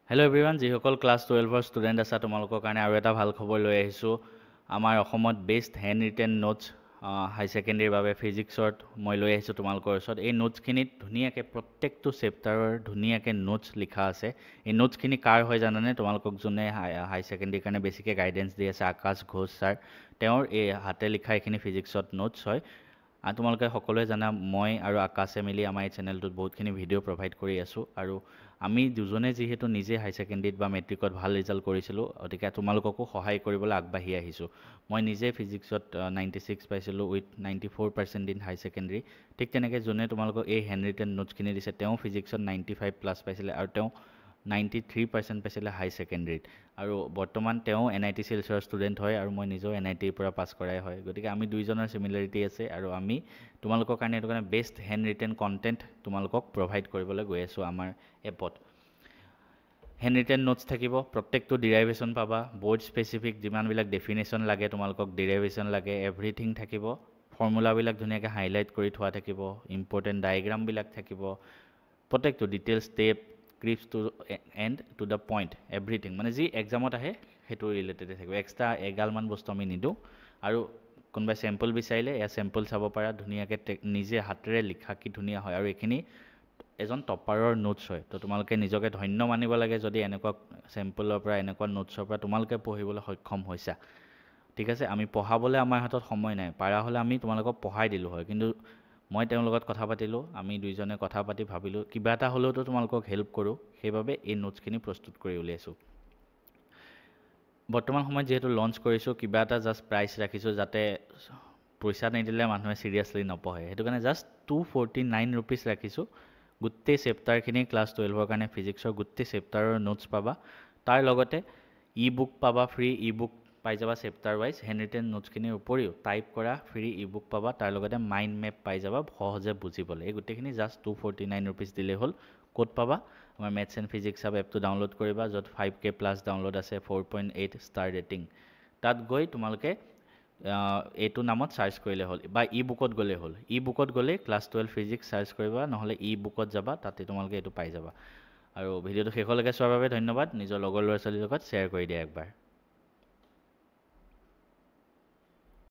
Hello' everyone, যিসকল class 12ৰ student আছে তোমালোকৰ কাৰণে আৰু এটা ভাল খবৰ লৈ আহিছোঁ। আমাৰ অসমত বেষ্ট হেণ্ড ৰিটেন নোটছ হাই ছেকেণ্ডেৰীৰ বাবে ফিজিক্সত মই লৈ আহিছোঁ তোমালোকৰ ওচৰত। এই নোটছখিনিত ধুনীয়াকৈ প্ৰত্যেকটো চেপ্টাৰৰ ধুনীয়াকৈ নোটছ লিখা আছে। এই নোটছখিনি কাৰ হয় জানানে? তোমালোকক যোনে হাই ছেকেণ্ডেৰীৰ কাৰণে বেছিকৈ গাইডেঞ্চ দি আছে, আকাশ ঘোষ ছাৰ। তেওঁৰ এই হাতে লিখা এইখিনি ফিজিক্সত নোটছ হয়। আৰু তোমালোকে সকলোৱে জানা, মই আৰু আকাশে মিলি আমাৰ এই চেনেলটোত বহুতখিনি ভিডিঅ' প্ৰভাইড কৰি আছোঁ। আৰু আমি দুজনে যিহেতু নিজে হাই ছেকেণ্ডেৰীত বা মেট্ৰিকত ভাল ৰিজাল্ট কৰিছিলোঁ, গতিকে তোমালোককো সহায় কৰিবলৈ আগবাঢ়ি আহিছোঁ। মই নিজে ফিজিক্সত 96 পাইছিলোঁ উইথ 94% ইন হাই ছেকেণ্ডেৰী। ঠিক তেনেকৈ যোনে তোমালোকক এই হেণ্ড ৰিটেন নোটছখিনি দিছে, তেওঁ ফিজিক্সত 95+ পাইছিলে আৰু তেওঁ 93% পাইছিলে হাই ছেকেণ্ডেৰীত। আৰু বৰ্তমান তেওঁ NIT শিলচৰৰ ষ্টুডেণ্ট হয় আৰু মই নিজেও NITৰ পৰা পাছ কৰাই হয়। গতিকে আমি দুইজনৰ চিমিলাৰিটি আছে আৰু আমি তোমালোকৰ কাৰণে এইটো কাৰণে বেষ্ট হেণ্ড ৰিটেন কণ্টেণ্ট তোমালোকক প্ৰভাইড কৰিবলৈ গৈ আছোঁ আমাৰ এপত। হেণ্ড ৰিটেন নোটছ থাকিব, প্ৰত্যেকটো ডিৰাইভেশ্যন পাবা, বৰ্ড স্পেচিফিক যিমানবিলাক ডেফিনেশ্যন লাগে তোমালোকক, ডিৰাইভেশ্যন লাগে, এভৰিথিং থাকিব। ফৰ্মুলাবিলাক ধুনীয়াকৈ হাইলাইট কৰি থোৱা থাকিব, ইম্পৰ্টেণ্ট ডায়েগ্ৰামবিলাক থাকিব, প্ৰত্যেকটো details step crisp to and to the point, everything মানে যি এক্সামত আহে সেইটো ৰিলেটেডে থাকিব। এক্সট্ৰা এগালমান বস্তু আমি নিদিওঁ। আৰু কোনোবাই চেম্পল বিচাৰিলে এয়া চেম্পল চাব পাৰা, ধুনীয়াকৈ নিজে হাতেৰে লিখা কি ধুনীয়া হয়। আৰু এইখিনি এজন টপাৰৰ নোটছ হয়। তো তোমালোকে নিজকে ধন্য মানিব লাগে যদি এনেকুৱা চেম্পলৰ পৰা, এনেকুৱা নোটছৰ পৰা তোমালোকে পঢ়িবলৈ সক্ষম হৈছা। ঠিক আছে, আমি পঢ়াবলৈ আমাৰ হাতত সময় নাই, পাৰা হ'লে আমি তোমালোকক পঢ়াই দিলোঁ হয়, কিন্তু মই তেওঁৰ লগত কথা পাতিলোঁ, আমি দুইজনে কথা পাতি ভাবিলোঁ কিবা এটা হ'লেওতো তোমালোকক হেল্প কৰোঁ, সেইবাবে এই নোটছখিনি প্ৰস্তুত কৰি উলিয়াইছোঁ। বৰ্তমান সময়ত যিহেতু লঞ্চ কৰিছোঁ, কিবা এটা জাষ্ট প্ৰাইচ ৰাখিছোঁ যাতে পইচা নিদিলে মানুহে চিৰিয়াছলি নপঢ়ে। সেইটো কাৰণে জাষ্ট 249 ৰুপিজ ৰাখিছোঁ। গোটেই চেপ্টাৰখিনি ক্লাছ 12ৰ কাৰণে ফিজিক্সৰ গোটেই চেপ্টাৰৰ নোটছ পাবা। তাৰ লগতে ই বুক পাবা, ফ্ৰী ই বুক পাই যাবা চেপ্টাৰ ৱাইজ। হেণ্ড ৰিটেন নোটছখিনিৰ উপৰিও টাইপ কৰা ফ্ৰী ই বুক পাবা। তাৰ লগতে মাইণ্ড মেপ পাই যাবা সহজে বুজিবলৈ। এই গোটেইখিনি জাষ্ট 249 ৰুপিজ দিলেই হ'ল। ক'ত পাবা? আমাৰ মেথছ এণ্ড ফিজিক্স হাব এপটো ডাউনলোড কৰিবা, য'ত 5K+ ডাউনলোড আছে, 4.8 ষ্টাৰ ৰেটিং। তাত গৈ তোমালোকে এইটো নামত চাৰ্চ কৰিলে হ'ল, বা ই বুকত গ'লেই হ'ল। ই বুকত গ'লেই ক্লাছ 12 ফিজিক্স চাৰ্চ কৰিবা, নহ'লে ই বুকত যাবা, তাতে তোমালোকে এইটো পাই যাবা। আৰু ভিডিঅ'টো শেষলৈকে চোৱাৰ বাবে ধন্যবাদ। নিজৰ লগৰ ল'ৰা ছোৱালীৰ লগত শ্বেয়াৰ কৰি দিয়া একবাৰ।